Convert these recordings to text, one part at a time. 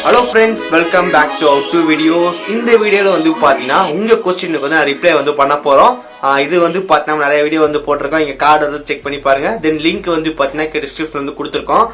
Hello friends, welcome back to our two videos. இந்த வீடியோல வந்து பாத்தீங்கன்னா உங்க क्वेश्चनக்கு வந்து ரிப்ளை வந்து பண்ண போறோம். இது வந்து பாத்தீங்கன்னா நிறைய வீடியோ வந்து போட்டுருக்கோம். இங்க கார்டு வந்து செக் பண்ணி பாருங்க. தென் லிங்க் வந்து பாத்தீங்கன்னா டிஸ்கிரிப்ஷன்ல வந்து கொடுத்திருக்கோம்.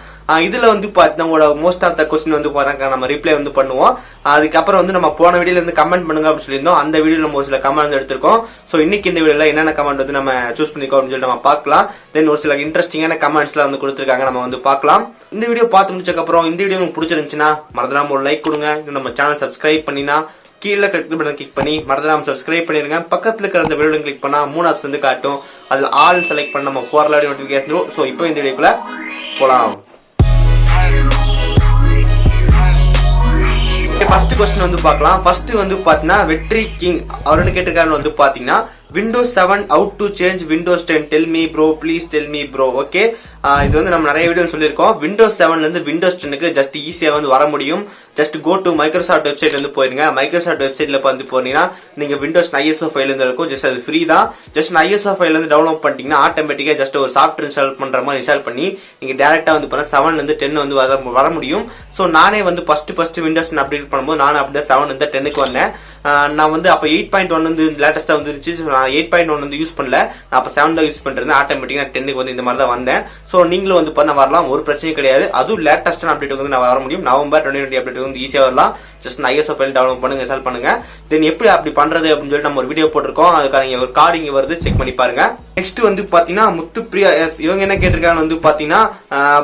இதுல வந்து பாத்தீங்கன்னா உங்களோட மோஸ்ட் ஆஃப் த क्वेश्चन வந்து பாத்தீங்கன்னா நம்ம ரிப்ளை வந்து பண்ணுவோம். அதுக்கு அப்புறம் வந்து நம்ம போன வீடியோல இருந்து கமெண்ட் பண்ணுங்க அப்படி சொல்லியிருந்தோம். அந்த வீடியோல நம்ம ஒரு சில கமெண்ட் வந்து எடுத்துறோம். சோ இன்னைக்கு இந்த வீடியோல என்னென்ன கமெண்ட் வந்து நம்ம சூஸ் பண்ணிக்கோம் அப்படின்னு சொல்லி நம்ம பார்க்கலாம். தென் ஒரு சில இன்ட்ரெஸ்டிங்கான கமெண்ட்ஸ்லாம் வந்து கொடுத்திருக்காங்க, நம்ம வந்து பார்க்கலாம். இந்த வீடியோ பார்த்து முடிச்சதுக்கு அப்புறம் இந்த வீடியோ உங்களுக்கு பிடிச்சிருந்துச்சுன்னா மறந்துடாம ஒரு லைக் கொடுங்க. நம்ம சேனல் சப்ஸ்கிரைப் பண்ணினா கீழே பட்டன் கிளிக் பண்ணி மறந்துடாம சப்ஸ்கிரைப் பண்ணிருங்க. பக்கத்துல இருக்கிற அந்த பெல் கிளிக் பண்ணா 3 ஆப்ஷன் வந்து காட்டும். அதுல ஆல் செலக்ட் பண்ண நம்ம போர்லாடி நோட்டிபிகேஷன் வரும். சோ இப்போ இந்த வீடியோக்குள்ள போலாம். ஃபர்ஸ்ட் क्वेश्चन வந்து பார்க்கலாம். ஃபர்ஸ்ட் வந்து பாத்தீங்கன்னா வெற்றி கிங் அவர்னு கேட்டிருக்காரு வந்து பாத்தீங்கன்னா Windows 7 how to change Windows 10 tell me bro please tell me bro. Okay, இது வந்து நம்ம நிறைய வீடியோ சொல்லியிருக்கோம். Windows 7ல இருந்து Windows 10க்கு ஜஸ்ட் ஈஸியா வந்து வர முடியும். Just go to Microsoft website வந்து போயிருங்க. மைக்ரோசாஃப்ட் வெப்சைட்ல வந்து போனீங்கன்னா நீங்க விண்டோஸ் ISO ஃபைல் வந்து இருக்கும். ஜஸ்ட் அது ஃப்ரீ தான். ஜஸ்ட் ISO ஃபைல் வந்து டவுன்லோட் பண்ணிட்டீங்கன்னா ஆட்டோமேட்டிக்கா ஜஸ்ட் ஒரு சாஃப்ட்வேர் இன்ஸ்டால் பண்ற மாதிரி இன்ஸ்டால் பண்ணி நீங்க டைரக்டா வந்து பண்ண 7ல இருந்து 10 வந்து வர முடியும். சோ நானே வந்து ஃபர்ஸ்ட் விண்டோஸ் அப்டேட் பண்ணும்போது நானும் அப்படியே 7 இருந்து 10க்கு வந்தேன். நான் வந்து அப்ப 8.1 வந்து லேட்டஸ்டா வந்துருச்சு. நான் 8.1 வந்து யூஸ் பண்ணல. நான் அப்ப 7 தான் யூஸ் பண்றேன். ஆட்டோமேட்டிக்கா 10க்கு வந்து இந்த மாதிரி தான் வந்தேன். சோ நீங்களும் வந்து பண்ண வரலாம், ஒரு பிரச்சனையும் கிடையாது. அதுவும் லேட்டஸ்டான அப்டேட் வந்து நான் வர முடியும். நவம்பர் 2020 அப்டேட் வந்து ஈஸியா வரலாம். ஜஸ்ட் ISO ஃபைல் டவுன்லோட் பண்ணுங்க, இன்ஸ்டால் பண்ணுங்க. தென் எப்படி அப்படி பண்றது அப்படின்னு சொல்லிட்டு நம்ம ஒரு வீடியோ போட்டிருக்கோம். அதுக்காக ஒரு கார்டு இங்க வருது, செக் பண்ணி பாருங்க. நெக்ஸ்ட் வந்து பாத்தீங்கன்னா முத்துப்பிரியா எஸ் இவங்க என்ன கேட்டிருக்காங்க வந்து பாத்தீங்கன்னா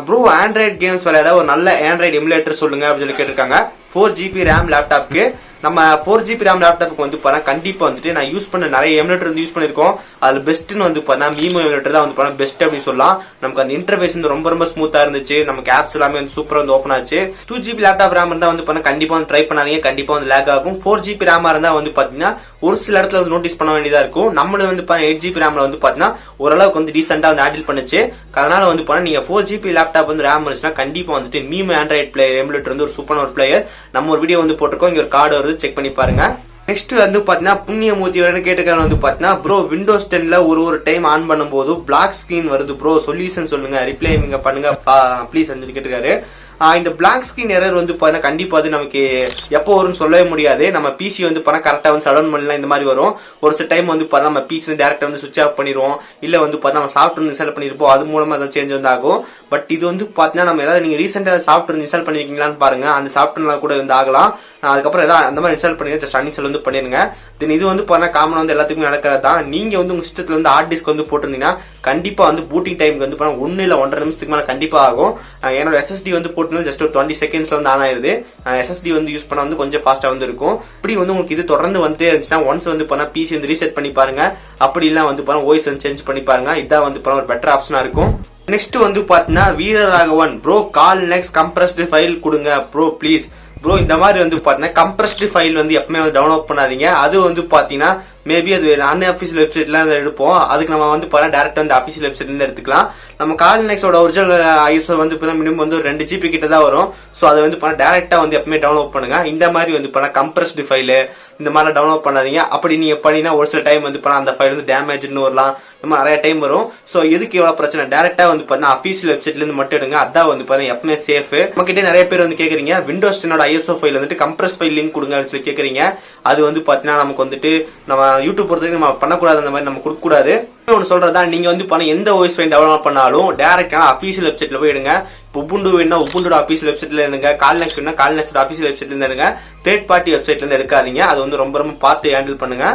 ப்ரோ ஆண்ட்ராய்டு கேம்ஸ் விளையாட ஒரு நல்ல ஆண்ட்ராய்டு எமுலேட்டர் சொல்லுங்க அப்படின்னு சொல்லி கேட்டிருக்காங்க. 4GB RAM லேப்டாப்க்கு நம்ம 4GB RAM லேப்டாப்புக்கு வந்து பார்த்தா கண்டிப்பா வந்துட்டு நான் யூஸ் பண்ண நிறைய எமுலேட்டர் வந்து யூஸ் பண்ணிருக்கோம். அதுல பெஸ்ட்னு வந்து பார்த்தா மீமோ எமுலேட்டர் தான் வந்து பார்த்தா பெஸ்ட் அப்படின்னு சொல்லலாம். நமக்கு அந்த இன்டர்ஃபேஸ் வந்து ரொம்ப ஸ்மூத்தா இருந்துச்சு. நமக்கு ஆப்ஸ் எல்லாமே வந்து சூப்பரா வந்து ஓப்பன் ஆச்சு. 2GB லேப்டாப் RAM இருந்தா வந்து பார்த்தா கண்டிப்பா வந்து ட்ரை பண்ணாதீங்க, கண்டிப்பா வந்து லேக் ஆகும். 4GB RAM இருந்தா வந்து பாத்தீங்கன்னா ஒரு சில இடத்துல வந்து நோட்டீஸ் பண்ண வேண்டியதா இருக்கும். நம்மள வந்து 8GB RAM வந்து பாத்தீங்கன்னா ஓரளவுக்கு வந்து டீசெண்டா வந்து ஹேண்டில் பண்ணுச்சு. அதனால வந்து பாத்தீங்கன்னா நீங்க 4GB லேப்டாப் வந்து RAM இருந்துச்சுன்னா கண்டிப்பா வந்துட்டு மீமோ ஆண்ட்ராய்டு பிளேயர் எமுலேட்டர் வந்து ஒரு சூப்பரான ஒரு பிளேயர். நம்ம ஒரு வீடியோ வந்து போட்டிருக்கோம், இங்க ஒரு கார்டு வருது, செக் பண்ணி பாருங்க. நெக்ஸ்ட் வந்து பாத்தீங்கன்னா புண்ணியமூர்த்தி வரன்னு கேட்டிருக்காங்க வந்து பாத்தீங்கன்னா ப்ரோ விண்டோஸ் 10ல ஒரு டைம் ஆன் பண்ணும்போது பிளாக் ஸ்கிரீன் வருது ப்ரோ, சொல்யூஷன் சொல்லுங்க, ரிப்ளை நீங்க பண்ணுங்க ப்ளீஸ் வந்து கேட்டிருக்காரு. இந்த பிளாக் ஸ்கிரீன் எரர் வந்து பாத்தீங்கன்னா கண்டிப்பா அது நமக்கு எப்போ வரும்னு சொல்லவே முடியாது. நம்ம பிசி வந்து பண்ணா கரெக்டா வந்து சடன் பண்ணலாம், இந்த மாதிரி வரும். ஒரு சில டைம் வந்து பார்த்தா நம்ம பிசி டேரக்டா வந்து சுவிட்ச் ஆஃப் பண்ணிடுவோம், இல்ல வந்து பார்த்தா நம்ம சாஃப்ட்வேர் இன்ஸ்டால் பண்ணிருப்போம், அது மூலமா ஏதாவது சேஞ்ச் வந்து ஆகும். பட் இது வந்து பாத்தீங்கன்னா நம்ம ஏதாவது நீங்க ரீசெண்டா சாஃப்ட்வேர் இன்ஸ்டால் பண்ணிருக்கீங்களான்னு பாருங்க, அந்த சாஃப்ட்வேர் கூட வந்து ஆகலாம். அதுக்கப்புறம் ஏதாவது அந்த மாதிரி இன்ஸ்டால் பண்ணி ஜஸ்ட் அன்இன்ஸ்டால் வந்து பண்ணிருங்க. தென் இது வந்து பார்த்தா காமன் வந்து எல்லாத்துக்குமே நடக்கிறது தான். நீங்க வந்து உங்க சிஸ்டத்துல வந்து ஹார்ட் டிஸ்க் வந்து போட்டிருந்தீங்கன்னா கண்டிப்பா வந்து பூட்டிங் டைம் வந்து 1 இல்ல 1.5 நிமிஷத்துக்கு மேல கண்டிப்பா ஆகும். என்னோட SSD வந்து போட்டு ஜஸ்ட் ஒரு 20 செகண்ட்ஸ்ல வந்து ஆன் ஆயிருது. SSD வந்து யூஸ் பண்ணா வந்து கொஞ்சம் ஃபாஸ்டா வந்து இருக்கும். இப்படி வந்து உங்களுக்கு இது தொடர்ந்து வந்து இருந்துச்சுன்னா ஒன்ஸ் வந்து பண்ணா பிசி வந்து ரீசெட் பண்ணி பாருங்க. அப்படி இல்ல வந்து பண்ணா OS வந்து சேஞ்ச் பண்ணி பாருங்க. இதான் வந்து பண்ண ஒரு பெட்டர் ஆப்ஷனா இருக்கும். நெக்ஸ்ட் வந்து பாத்தீங்கன்னா Veeraraghavan bro call next compressed file கொடுங்க ப்ரோ ப்ளீஸ் ப்ரோ. இந்த மாதிரி வந்து பாத்தீங்கன்னா கம்ப்ரஸ்டு ஃபைல் வந்து எப்பவுமே வந்து டவுன்லோட் பண்ணாதீங்க. அது வந்து பாத்தீங்கன்னா மேபி அது அன்அஃபிஷியல் வெப்சைட்ல எடுப்போம். அதுக்கு நம்ம வந்து பார்த்தா டேரக்டா வந்து அஃபிஷியல் வெப்சைட்ல இருந்து எடுத்துக்கலாம். நம்ம கால்நெக்ஸோட ஒரிஜினல் ISO வந்து மினிமம் வந்து 2GB கிட்ட தான் வரும். சோ அதை வந்து பண்ண டேரக்டா வந்து எப்பவுமே டவுன்லோட் பண்ணுங்க. இந்த மாதிரி வந்து பண்ண கம்ப்ரஸ்டு ஃபைல் இந்த மாதிரி டவுன்லோட் பண்ணாதீங்க. அப்படி நீங்க பண்ணினா ஒரு சில டைம் வந்து பண்ண அந்த ஃபைல் வந்து டேமேஜ்னு வரலாம், நம்ம நிறைய டைம் வரும். சோ எதுக்கு எவ்வளவு பிரச்சனை, டேரக்டா வந்து பார்த்தா அஃபிஷியல் வெப்சைட்ல இருந்து மட்டும் எடுங்க. அதான் வந்து பார்த்தா எப்பவுமே சேஃப். நம்ம கிட்ட நிறைய பேர் வந்து கேக்குறீங்க விண்டோஸ் 10 ISO ஃபைல் வந்துட்டு கம்ப்ரஸ் ஃபைல் லிங்க் கொடுங்க அப்படின்னு சொல்லி கேக்குறீங்க. அது வந்து பாத்தீங்கன்னா நமக்கு வந்துட்டு நம்ம யூடியூப் பொறுத்தவரைக்கும் நம்ம பண்ணக்கூடாது, அந்த மாதிரி நம்ம கொடுக்க கூடாது. ஒன்னு சொல்றதா நீங்க வந்து பண்ண எந்த OS ஃபைல் டவுன்லோட் பண்ணாலும் டேரக்டா அஃபிஷியல் வெப்சைட்ல போய் எடுங்க. உபுண்டு வேணா உபுண்டோட அஃபிஷியல் வெப்சைட்ல இருங்க, கால்நெக்ஸ் வேணா கால்நெக்ஸோட அஃபிஷியல் வெப்சைட்ல இருந்து எடுங்க. தேர்ட் பார்ட்டி வெப்சைட்ல இருந்து எடுக்காதீங்க. அது வந்து ரொம்ப பார்த்து ஹேண்டில் பண்ணுங்க.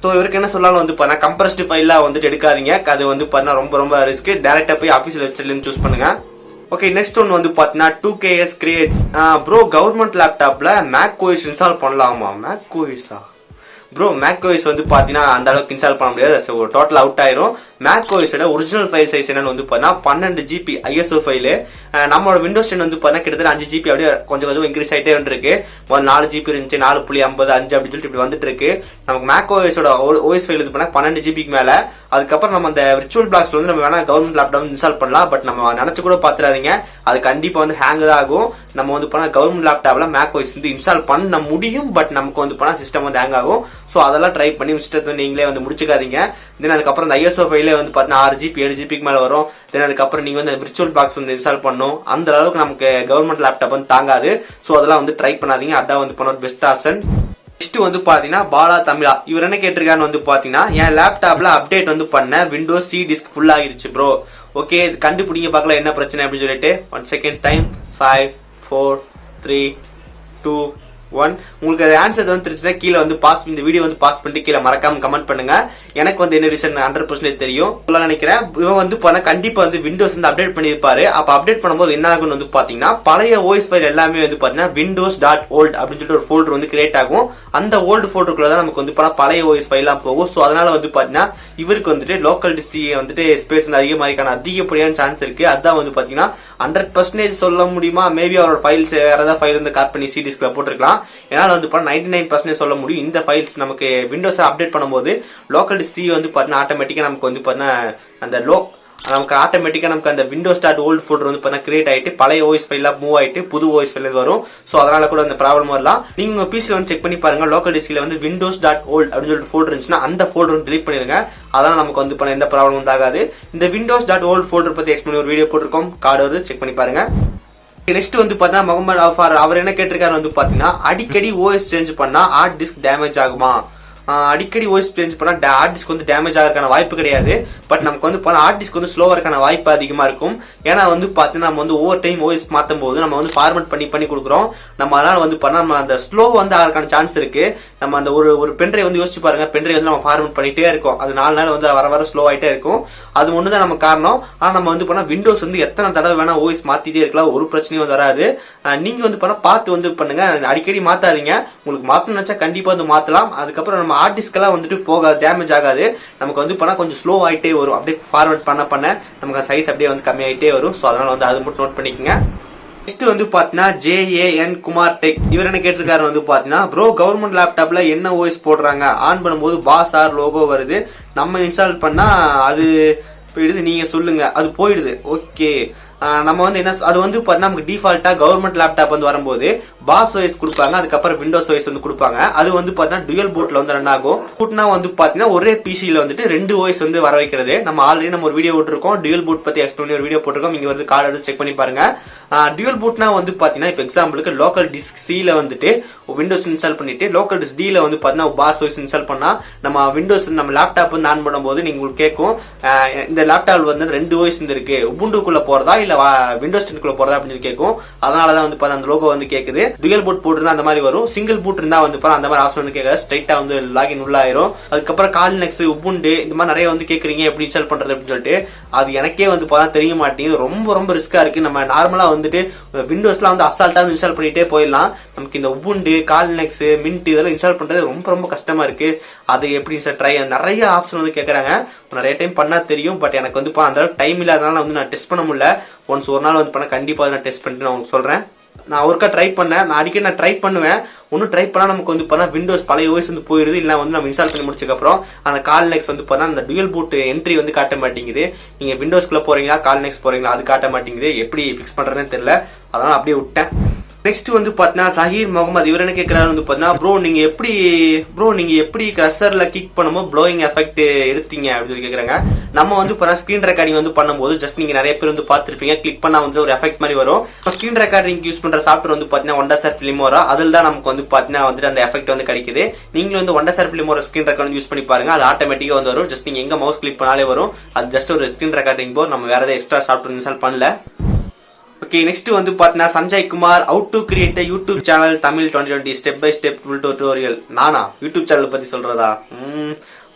சோ இவருக்கு என்ன சொல்லலாம் வந்து பண்ணா கம்ப்ரஸ்டு ஃபைலா வந்துட்டு எடுக்காதீங்க. அது வந்து பண்ணா ரொம்ப ரிஸ்க். டேரக்டா போய் அஃபிஷியல் வெப்சைட்ல இருந்து சூஸ் பண்ணுங்க. ஓகே, நெக்ஸ்ட் ஒன் வந்து பாத்தீங்கன்னா 2KS கிரியேட்ஸ் ப்ரோ கவர்மெண்ட் லேப்டாப்ல macOS இன்ஸ்டால் பண்ணலாமா? macOS ப்ரோ macOS வந்து பாத்தீங்கன்னா அந்த அளவுக்கு இன்ஸ்டால் பண்ண முடியாது. டோட்டல் அவுட் ஆயிரும். macOS ஒரிஜினல் ஃபைல் சைஸ் என்னன்னு வந்து பாத்தீங்கன்னா 12GB ISO ஃபைல். நம்மளோட விண்டோஸ் 10 வந்து பாத்தீங்கன்னா கிட்டத்தட்ட 5GB அப்படியே கொஞ்சம் இன்க்ரீஸ் ஆயிட்டே இருக்கு. 4GB இருந்துச்சு, 4.50 5 அப்படின்னு சொல்லிட்டு இப்படி வந்துட்டு இருக்கு. நமக்கு macOS OS ஃபைல் வந்து 12GBக்கு மேல. அதுக்கப்புறம் நம்ம அந்த விர்ச்சுவல் பிளாக்ஸ்ல வந்து நம்ம வேணா கவர்மெண்ட் லேப்டாப் இன்ஸ்டால் பண்ணலாம். பட் நம்ம நினைச்சு கூட பாத்துறாதீங்க, அது கண்டிப்பா வந்து ஹேங் தான் ஆகும். நம்ம வந்து பண்ண கவர்மெண்ட் லேப்டாப்ல macOS வந்து இன்ஸ்டால் பண்ண முடியும். பட் நமக்கு வந்து பண்ண சிஸ்டம் வந்து ஹேங் ஆகும். சோ அதெல்லாம் ட்ரை பண்ணி சிஸ்டத்தை நீங்களே வந்து முடிச்சுக்காதீங்க. தென் அதுக்கப்புறம் அந்த ஐஎஸ்ஓ ஃபைலே வந்து பார்த்தீங்கன்னா 6 GB 7 GB மேலே வரும். தென் அதுக்கப்புறம் நீங்கள் வந்து விர்ச்சுவல் பாக்ஸ் வந்து இன்ஸ்டால் பண்ணணும். அந்த அளவுக்கு நமக்கு கவர்மெண்ட் லேப்டாப் வந்து தாங்காது. ஸோ அதெல்லாம் வந்து ட்ரை பண்ணாதீங்க. அதான் வந்து பண்ண பெஸ்ட் ஆப்ஷன். நெக்ஸ்ட் வந்து பாத்தீங்கன்னா பாலா தமிழா இவர் என்ன கேட்டிருக்காருன்னு வந்து பாத்தீங்கன்னா, என் லேப்டாப்ல அப்டேட் வந்து பண்ண விண்டோஸ் சி டிஸ்க் ஃபுல் ஆகிருச்சு ப்ரோ. ஓகே, கண்டுபிடிங்க பார்க்கலாம் என்ன பிரச்சனை அப்படின்னு சொல்லிட்டு. 1 செகண்ட்ஸ் டைம். 5 4 3 2 1. உங்களுக்கு அது ஆன்சர் வந்து தெரிஞ்சுன்னா கீழே வந்து இந்த வீடியோ வந்து பாஸ் பண்ணிட்டு கீழே மறக்காம கமெண்ட் பண்ணுங்க. எனக்கு வந்து என்ன ரீசன் 100% தெரியும் சொல்ல நினைக்கிறேன். இவன் வந்து கண்டிப்பா வந்து விண்டோஸ் வந்து அப்டேட் பண்ணியிருப்பாரு. அப்ப அப்டேட் பண்ணும்போது என்ன ஆகும்னு வந்து பாத்தீங்கன்னா, பழைய ஓஎஸ் ஃபைல் எல்லாமே வந்து பாத்தீங்கன்னா windows.old அப்படின்னு சொல்லிட்டு ஒரு ஃபோல்டர் வந்து கிரியேட் ஆகும். அந்த ஓல்டு ஃபோல்டருக்குள்ள தான் நமக்கு வந்து பழைய ஓஎஸ் ஃபைல் எல்லாம் போகும். ஸோ அதனால வந்து பாத்தீங்கன்னா இவருக்கு வந்துட்டு லோக்கல் டிஸ்டி வந்துட்டு ஸ்பேஸ் வந்து அதிகப்படியான சான்ஸ் இருக்கு. அதான் வந்து பாத்தீங்கன்னா 100% சொல்ல முடியுமா, மேபி அவரோட ஃபைல்ஸ் வேற ஏதாவது ஃபைல் வந்து காப்பி பண்ணி சி டிஸ்க்ல போட்டிருக்கலாம். என்னால் வந்து 99% சொல்ல முடியும். இந்த ஃபைல்ஸ் நமக்கு விண்டோஸ் அப்டேட் பண்ணும்போது லோக்கல் சி வந்து பார்த்தீங்கன்னா ஆட்டோமேட்டிக்காக நமக்கு வந்து பார்த்தீங்கன்னா அந்த நமக்கு ஆட்டோமேட்டிக்காக நமக்கு அந்த windows.old ஃபோல்டர் வந்து பார்த்தீங்கன்னா கிரியேட் ஆகிட்டு பழைய ஓஎஸ் ஃபைலாக மூவ் ஆகிட்டு புது ஓஎஸ் ஃபைல் வரும். ஸோ அதனால கூட அந்த ப்ராப்ளம் வரலாம். நீங்கள் உங்கள் பிசியில் வந்து செக் பண்ணி பாருங்க. லோக்கல் டிஸ்கில் வந்து windows.old அப்படின்னு சொல்லிட்டு ஃபோல்டர் இருந்துச்சுன்னா அந்த ஃபோல்டர் வந்து டிலீட் பண்ணிருங்க. அதனால நமக்கு வந்து எந்த ப்ராப்ளம் வந்து ஆகாது. இந்த windows.old ஃபோல்டர் பற்றி எக்ஸ்பிளைன் ஒரு வீடியோ போட்டிருக்கோம். கார்டு வந்து செக் பண்ணி பாருங்க. நெக்ஸ்ட் வந்து பார்த்தீங்கன்னா முகமது அஃபார் அவர் என்ன கேட்டிருக்காரு வந்து பார்த்தீங்கன்னா, அடிக்கடி ஓஎஸ் சேஞ்ச் பண்ணா ஹார்ட் டிஸ்க் டேமேஜ் ஆகுமா? அடிக்கடி ஓஎஸ் சேஞ்ச் பண்ணா ஹார்ட் டிஸ்க் வந்து டேமேஜ் ஆகிறதுக்கான வாய்ப்பு கிடையாது. பட் நமக்கு வந்து ஹார்ட் டிஸ்க் வந்து ஸ்லோவா இருக்கான வாய்ப்பு அதிகமா இருக்கும். ஏன்னா வந்து பார்த்தீங்கன்னா நம்ம வந்து ஒவ்வொரு டைம் ஓஎஸ் மாற்றும் போது நம்ம வந்து ஃபார்மேட் பண்ணி கொடுக்குறோம். நம்ம அதனால வந்து நம்ம அந்த ஸ்லோ வந்து ஆகிறதுக்கான சான்ஸ் இருக்கு. நம்ம அந்த ஒரு பென்ட்ரைவ் வந்து யோசிச்சு பாருங்க. பென்ட்ரைவ் வந்து நம்ம ஃபார்மேட் பண்ணிட்டே இருக்கோம். அது 4 நாள் வந்து வர ஸ்லோ ஆகிட்டே இருக்கும். அது ஒன்று தான் நம்ம காரணம். ஆனால் நம்ம வந்து விண்டோஸ் வந்து எத்தனை தடவை வேணா ஓஎஸ் மாத்திட்டே இருக்கலாம், ஒரு பிரச்சனையும் வராது. நீங்க வந்து பார்த்து வந்து பண்ணுங்க, அடிக்கடி மாத்தாதீங்க. உங்களுக்கு மாத்தணும் நினைச்சா கண்டிப்பா வந்து மாத்தலாம். அதுக்கப்புறம் நம்ம ஹார்ட் டிஸ்க் எல்லாம் வந்துட்டு போகாது, டேமேஜ் ஆகாது. நமக்கு வந்து கொஞ்சம் ஸ்லோ ஆகிட்டே வரும். அப்படியே ஃபார்வர்ட் பண்ண நமக்கு சைஸ் அப்படியே வந்து கம்மியாயிட்டே வரும். ஸோ அதனால வந்து அது மட்டும் நோட் பண்ணிக்கோங்க. நெக்ஸ்ட் வந்து பாத்தீங்கன்னா JAN குமார் டெக் இவர் என்ன கேட்டிருக்காரு வந்து பாத்தீங்கன்னா, ப்ரோ கவர்மெண்ட் லேப்டாப்ல என்ன ஓஎஸ் போடுறாங்க, ஆன் பண்ணும்போது பாஸ் ஆர் லோகோ வருது, நம்ம இன்ஸ்டால் பண்ணா அது போயிடுது, நீங்க சொல்லுங்க. அது போயிடுது. ஓகே, நம்ம வந்து என்ன அது வந்து பார்த்தீங்கன்னா நமக்கு டிஃபால்ட்டா கவர்மெண்ட் லேப்டாப் வந்து வரும்போது பாஸ் ஓஎஸ் கொடுப்பாங்க, அதுக்கப்புறம் விண்டோஸ் ஓஎஸ் வந்து கொடுப்பாங்க. அது வந்து பார்த்தீங்கன்னா டுயல் பூட்ல வந்து ரன் ஆகும். பூட்னா வந்து பார்த்தீங்கன்னா ஒரே பிசியில் வந்துட்டு 2 ஓஎஸ் வந்து வர வைக்கிறது. நம்ம ஆல்ரெடி நம்ம ஒரு வீடியோ போட்டிருக்கோம், டுயல் பூட் பத்தி எக்ஸ்பிளைன் ஒரு வீடியோ போட்டிருக்கோம். இங்க வந்து கார்டு எடுத்து செக் பண்ணி பாருங்க. டுயல் பூட்னா வந்து பார்த்தீங்கன்னா இப்போ எக்ஸாம்பிளுக்கு லோக்கல் டிஸ்க் சில வந்துட்டு விண்டோஸ் இன்ஸ்டால் பண்ணிட்டு லோக்கல் டிஸ்க் டில வந்து பார்த்தீங்கன்னா பாஸ் ஓஎஸ் இன்ஸ்டால் பண்ணா நம்ம விண்டோஸ் நம்ம லேப்டாப் வந்து ஆன் பண்ணும்போது நீங்க உங்களுக்கு கேட்கும், இந்த லேப்டாப் வந்து 2 ஓஎஸ் இருக்கு, உபுண்டுக்குள்ள போறதா இல்ல விண்டோஸ் 10 போறதா அப்படின்னு கேட்கும். அதனாலதான் வந்து அந்த லோகோ வந்து கேக்குது. டுயல் பூட் போட்டுருந்தா அந்த மாதிரி வரும், சிங்கிள் பூட் இருந்தா வந்து அந்த மாதிரி ஆப்ஷன் வந்து கேட்காது, ஸ்ட்ரைட்டா வந்து லாகின் உள்ள ஆயிரும். அதுக்கப்புறம் காலினெக்ஸ் உபுண்டு இந்த மாதிரி நிறைய வந்து கேக்குறீங்க எப்படி இன்ஸ்டால் பண்றது அப்படின்னு சொல்லிட்டு. அது எனக்கே வந்து தெரிய மாட்டேங்குது, ரொம்ப ரிஸ்கா இருக்கு. நம்ம நார்மலா வந்துட்டு விண்டோஸ்லாம் வந்து அசால்ட்டா வந்து இன்ஸ்டால் பண்ணிட்டே போயிடலாம். நமக்கு இந்த உபுண்டு காலினெக்ஸ் மின்ட் இதெல்லாம் இன்ஸ்டால் பண்றது ரொம்ப கஷ்டமா இருக்கு. அது எப்படி ட்ரை நிறைய ஆப்ஷன் வந்து கேட்கறாங்க. நிறைய டைம் பண்ணா தெரியும், பட் எனக்கு வந்து அந்த அளவுக்கு டைம் இல்லாதனால வந்து நான் டெஸ்ட் பண்ண முடியல. ஒன்ஸ் ஒரு நாள் வந்து கண்டிப்பா நான் டெஸ்ட் பண்ணிட்டு நான் உங்களுக்கு சொல்றேன். நான் ஒருக்கா ட்ரை பண்ணேன், நான் அடிக்கடி ட்ரை பண்ணுவேன். ஒன்னும் ட்ரை பண்ணா நமக்கு வந்து விண்டோஸ் பழைய ஓஎஸ் வந்து போயிருது, இல்ல வந்து நம்ம இன்ஸ்டால் பண்ணி முடிச்சதுக்கு அப்புறம் அந்த காலினெக்ஸ் வந்து அந்த டுயல் பூட் என்ட்ரி வந்து காட்ட மாட்டேங்குது. நீங்க விண்டோஸ்குள்ள போறீங்களா காலினெக்ஸ் போறீங்களா அது காட்ட மாட்டேங்குது. எப்படி ஃபிக்ஸ் பண்றதுன்னு தெரியல, அதனால அப்படியே விட்டேன். நெக்ஸ்ட் வந்து பாத்தீங்கன்னா சஹீர் முகமது இவர் என்ன கேட்கிறாரு வந்து பாத்தீங்கன்னா, ப்ரோ நீங்க எப்படி கிரஷர்ல கிக் பண்ணும்போது ப்ளோயிங் எஃபெக்ட் எடுத்தீங்க அப்படின்னு சொல்லி கேக்குறாங்க. நம்ம வந்து ஸ்கிரீன் ரெக்கார்டிங் வந்து பண்ணும்போது ஜஸ்ட் நீங்க நிறைய பேர் வந்து பாத்துருப்பீங்க, கிளிக் பண்ணா வந்து ஒரு எஃபெக்ட் மாதிரி வரும். ஸ்கிரீன் ரெக்கார்டிங் யூஸ் பண்ற சாஃப்ட்வேர் வந்து பாத்தீங்கன்னா ஒண்டர்சர் ஃபிலிமோரா, அதில் தான் நமக்கு வந்து பாத்தீங்கன்னா வந்துட்டு அந்த எஃபெக்ட் வந்து கிடைக்குது. நீங்களும் வந்து ஒண்டர்சர் ஃபிலிமோரா ஸ்கிரீன் ரெக்கார்டிங் யூஸ் பண்ணி பாருங்க, அது ஆட்டோமேட்டிக்கா வந்து வரும். ஜஸ்ட் நீங்க எங்க மவுஸ் கிளிக் பண்ணாலே வரும். அது ஜஸ்ட் ஒரு ஸ்கிரீன் ரெக்கார்டிங் போது, நம்ம வேற ஏதாவது எக்ஸ்ட்ரா சாஃப்ட்வேர் இன்ஸ்டால் பண்ணல. ஓகே, நெக்ஸ்ட் வந்து பாத்தீங்கன்னா Sanjay Kumar, how to create YouTube channel Tamil 2020 step by step tutorial. நானா யூடியூப் சேனல் பத்தி சொல்றதா?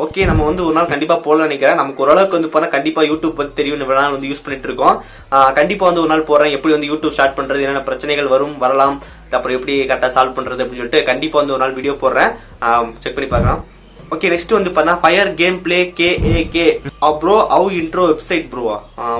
ஓகே, நம்ம வந்து ஒரு நாள் கண்டிப்பா போல நினைக்கிறேன். நமக்கு ஓரளவுக்கு வந்து கண்டிப்பா யூடியூப் பத்தி தெரியும், வந்து யூஸ் பண்ணிட்டு இருக்கோம். கண்டிப்பா வந்து ஒரு நாள் போறேன், எப்படி வந்து யூடியூப் ஸ்டார்ட் பண்றது, என்னென்ன பிரச்சனைகள் வரலாம், அப்புறம் எப்படி கரெக்டா சால்வ் பண்றது அப்படின்னு சொல்லிட்டு கண்டிப்பா வந்து ஒரு நாள் வீடியோ போடுறேன், செக் பண்ணி பார்க்கலாம். ஓகே, நெக்ஸ்ட் வந்து பார்த்தா fire game play KAK bro how intro website ப்ரோவா?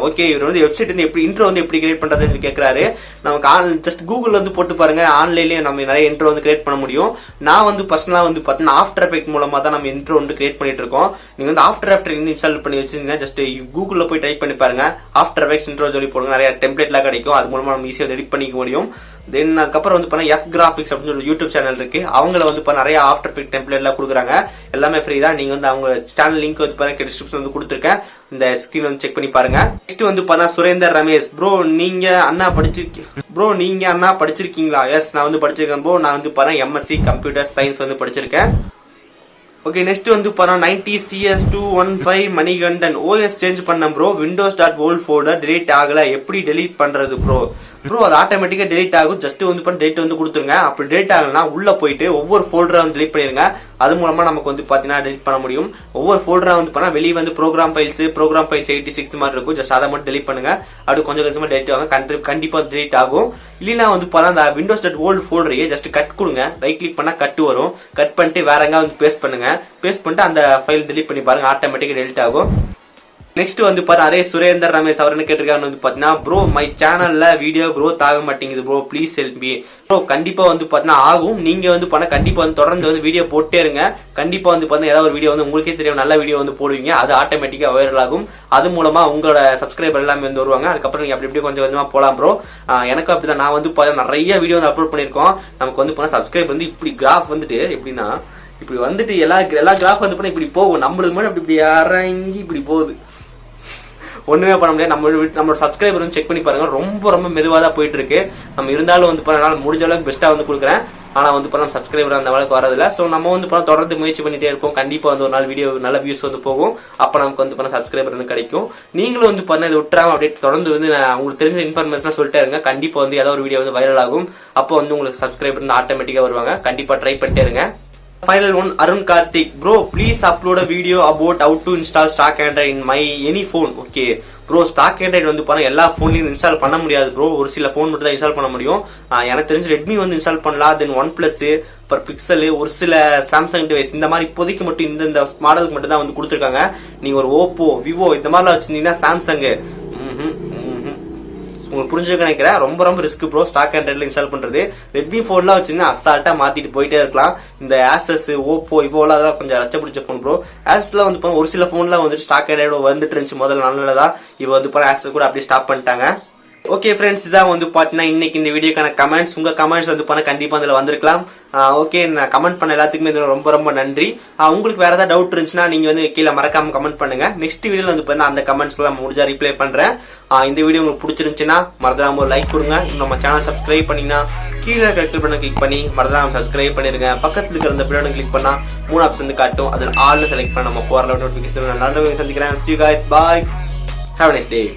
ஓகே, இவர் வந்து வெப்சைட் வந்து எப்படி இன்ட்ரோ வந்து எப்படி கிரியேட் பண்றதுன்னு கேட்கறாரு. நமக்கு ஜஸ்ட் கூகுள் வந்து போட்டு பாருங்க, ஆன்லைன்லேயே நம்ம நிறைய இன்ட்ரோ வந்து கிரியேட் பண்ண முடியும். நான் வந்து பர்சனலாக வந்து பார்த்தீங்கன்னா ஆஃப்டர் எஃபெக்ட் மூலமாக தான் நம்ம இன்ட்ரோ வந்து கிரியேட் பண்ணிட்டு இருக்கோம். நீங்கள் வந்து ஆஃப்டர் இன்ஸ்டால் பண்ணி வச்சிருந்தீங்கன்னா ஜஸ்ட் கூகுளில் போய் டைப் பண்ணி பாருங்க, ஆஃப்டர் எஃபெக்ட்ஸ் இன்ட்ரோ சொல்லி போடுங்க, நிறைய டெம்ப்ளேட்லாம் கிடைக்கும். அது மூலமாக நம்ம ஈஸியாக எடிட் பண்ணிக்க முடியும். தென் அதுக்கப்புறம் வந்து பார்த்தா எஃப் கிராஃபிக்ஸ் அப்படின்னு சொல்லி யூடியூப் சேனல் இருக்கு. அவங்கள வந்து இப்போ நிறைய ஆஃப்டர் எஃபெக்ட் டெம்ப்ளேட்லாம் கொடுக்குறாங்க, எல்லாமே ஃப்ரீ தான். நீங்க வந்து அவங்க சேனல் லிங்க் வந்து பாருங்க, டிஸ்கிரிப்ஷன் வந்து கொடுத்துருக்கேன், இந்த ஸ்கிரீன் வந்து செக் பண்ணி பாருங்க. நெக்ஸ்ட் வந்து பார்த்தா சுரேந்தர் ரமேஷ் ப்ரோ, நீங்க அண்ணா படிச்சிருக்கீங்களா? எஸ், நான் வந்து படிச்சிருக்கேன் ப்ரோ. நான் வந்து பார்த்தா எம்எஸ்சி கம்ப்யூட்டர் சயின்ஸ் வந்து படிச்சிருக்கேன். ஓகே, நெக்ஸ்ட் வந்து பார்த்தா 90CS215 மணிகண்டன், ஓஎஸ் சேஞ்ச் பண்ண ப்ரோ, windows.old ஃபோல்டர் டெலீட் ஆகல, எப்படி டெலீட் பண்றது ப்ரோ? அது ஆட்டோமேட்டிக்கா டெலீட் ஆகும். ஜஸ்ட் வந்து டேட் வந்து கொடுத்துருங்க. அப்படி டெலீட் ஆகலன்னா உள்ள போயிட்டு ஒவ்வொரு ஃபோல்டரா வந்து டெலீட் பண்ணிருங்க. அது மூலமா நமக்கு வந்து பாத்தீங்கன்னா டெலீட் பண்ண முடியும். ஒவ்வொரு ஃபோல்டரா வந்து பண்ணா வெளியே வந்து ப்ரோக்ராம் ஃபைல்ஸ் 86 மாதிரி இருக்கும். ஜஸ்ட் அதை மட்டும் டெலீட் பண்ணுங்க. அப்படி கொஞ்சம் கொஞ்சமா டெலீட் ஆகும், கண்டிப்பா டெலீட் ஆகும். இல்லைன்னா வந்து பார்த்தா அந்த windows.old ஃபோல்டரையே ஜஸ்ட் கட் கொடுங்க. ரைட் கிளிக் பண்ணா கட் வரும். கட் பண்ணிட்டு வேற எங்க வந்து பேஸ்ட் பண்ணுங்க. பேஸ்ட் பண்ணிட்டு அந்த ஃபைல் டெலீட் பண்ணி பாருங்க, ஆட்டோமேட்டிக்கா டெலீட் ஆகும். நெக்ஸ்ட் வந்து பாரு, அரே சுரேந்தர் ரமேஷ் அவர் என்ன கேட்டிருக்காரு வந்து பாத்தீங்கன்னா, ப்ரோ மை சேனல்ல வீடியோ growth ஆக மாட்டேங்குது bro, please help me. Bro கண்டிப்பா வந்து பாத்தீங்கன்னா ஆகும். நீங்க வந்து பண்ண கண்டிப்பா வந்து தொடர்ந்து வந்து வீடியோ போட்டே இருங்க. கண்டிப்பா வந்து பாத்தீங்கன்னா ஏதாவது ஒரு வீடியோ வந்து உங்களுக்கே தெரியும், நல்ல வீடியோ வந்து போடுவீங்க, அது ஆட்டோமேட்டிக்கா வைரல் ஆகும். அது மூலமா உங்களோட சப்ஸ்கிரைபர் எல்லாமே வந்து வருவாங்க. அதுக்கப்புறம் நீங்க அப்படி கொஞ்சம் கொஞ்சமா போலாம் ப்ரோ. எனக்கு அப்படிதான், நான் வந்து நிறைய வீடியோ வந்து அப்லோட் பண்ணிருக்கோம். நமக்கு வந்து பண்ண சப்ஸ்கிரைப் வந்து இப்படி கிராஃப் வந்துட்டு எப்படின்னா இப்படி வந்துட்டு எல்லா கிராஃப் வந்து பண்ண இப்படி போகும். நம்மளுக்கு மட்டும் இப்படி இறங்கி இப்படி போகுது, ஒண்ணுமே பண்ண முடியாது. நம்மளோட சப்ஸ்கிரைபர் வந்து செக் பண்ணி பாருங்க, ரொம்ப மெதுவாக தான் போயிட்டு இருக்கு. நம்ம இருந்தாலும் வந்து பண்ணாலும் முடிஞ்ச அளவுக்கு பெஸ்ட்டா வந்து கொடுக்குறேன். ஆனா வந்து பண்ண சப்ஸ்கிரைபர் அந்த அளவுக்கு வரதில்ல. ஸோ நம்ம வந்து பண்ண தொடர்ந்து முயற்சி பண்ணிட்டே இருப்போம். கண்டிப்பா வந்து ஒரு நாள் வீடியோ நல்ல வியூஸ் வந்து போகும். அப்ப நமக்கு வந்து பண்ண சப்ஸ்கிரைபர் வந்து கிடைக்கும். நீங்களும் வந்து பண்ண இதை விட்டுறாம அப்படியே தொடர்ந்து வந்து உங்களுக்கு தெரிஞ்ச இன்ஃபர்மேஷன் சொல்லிட்டே இருங்க. கண்டிப்பா வந்து ஏதாவது ஒரு வீடியோ வந்து வைரல் ஆகும். அப்போ வந்து உங்களுக்கு சப்ஸ்கிரைபர் வந்து ஆட்டோமேட்டிக்கா வருவாங்க. கண்டிப்பா ட்ரை பண்ணிட்டே இருங்க. Final one, Arun Karthik bro, please upload a video about how to install stock Android in my any phone. Okay bro, stock Android வந்து பாருங்க எல்லா போன்லயும் இன்ஸ்டால் பண்ண முடியாது ப்ரோ. ஒரு சில போன் மட்டும் தான் இன்ஸ்டால் பண்ண முடியும். எனக்கு தெரிஞ்சு ரெட்மி வந்து இன்ஸ்டால் பண்ணலாம், தென் OnePlus, பிக்சல், ஒரு சில சாம்சங் டிவைஸ், இந்த மாதிரி இப்போதைக்கு மட்டும் இந்த மாடலுக்கு மட்டும் தான் வந்து கொடுத்துருக்காங்க. நீங்க ஒரு ஓப்போ, விவோ இந்த மாதிரிலாம் வச்சிருந்தீங்கன்னா சாம்சங் உங்களுக்கு புரிஞ்சுக்க நினைக்கிறேன். ரொம்ப ரிஸ்க் ப்ரோ ஸ்டாக் ஆண்ட்ராய்ட்ல இன்ஸ்டால் பண்றது. ரெட்மி போன்லாம் வச்சிருந்தா அசால்ட்டா மாத்திட்டு போயிட்டே இருக்கலாம். இந்த ஆசஸ், ஓப்போ, இவோலாம் அதெல்லாம் கொஞ்சம் ரச்ச பிடிச்ச போன் ப்ரோ. ஆசஸ்ல வந்து ஒரு சில போன்லாம் வந்துட்டு ஸ்டாக் ஆண்ட்ராய்டு வந்துட்டு இருந்துச்சு முதல்ல, நல்லதான். இப்போ வந்து ஆசஸ் கூட அப்படியே ஸ்டாப் பண்ணிட்டாங்க. ஓகே ஃப்ரெண்ட்ஸ், இதான் வந்து பாத்தீங்கன்னா இன்னைக்கு இந்த வீடியோக்கான கமெண்ட்ஸ். உங்க கமெண்ட்ஸ் வந்து பண்ண கண்டிப்பா அதுல வந்திருக்கலாம். ஓகே, நான் கமெண்ட் பண்ண எல்லாத்துக்குமே ரொம்ப நன்றி. உங்களுக்கு வேற ஏதாவது டவுட் இருந்துச்சுன்னா நீங்க வந்து கீழே மறக்காம கமெண்ட் பண்ணுங்க. நெக்ஸ்ட் வீடியோல வந்து பாத்தீங்கன்னா அந்த கமெண்ட்ஸ்லாம் முடிஞ்சா ரிப்ளை பண்றேன். இந்த வீடியோ உங்களுக்கு பிடிச்சிருந்துச்சுன்னா மறந்துடாம ஒரு லைக் கொடுங்க. நம்ம சேனல் சப்ஸ்கிரைப் பண்ணீங்கன்னா கீழே கிளிக் பண்ண கிளிக் பண்ணி மறந்துடாம சப்ஸ்கிரைப் பண்ணிருங்க. பக்கத்துல இருக்கிற இந்த பிள்ளை கிளிக் பண்ணா 3 ஆப்ஷன் வந்து காட்டும், அதில் ஆல்னு செலக்ட் பண்ண நம்ம போற நோட்டிபிகேஷன். நல்ல சந்திக்கிறேன். See you guys, bye, have a nice day.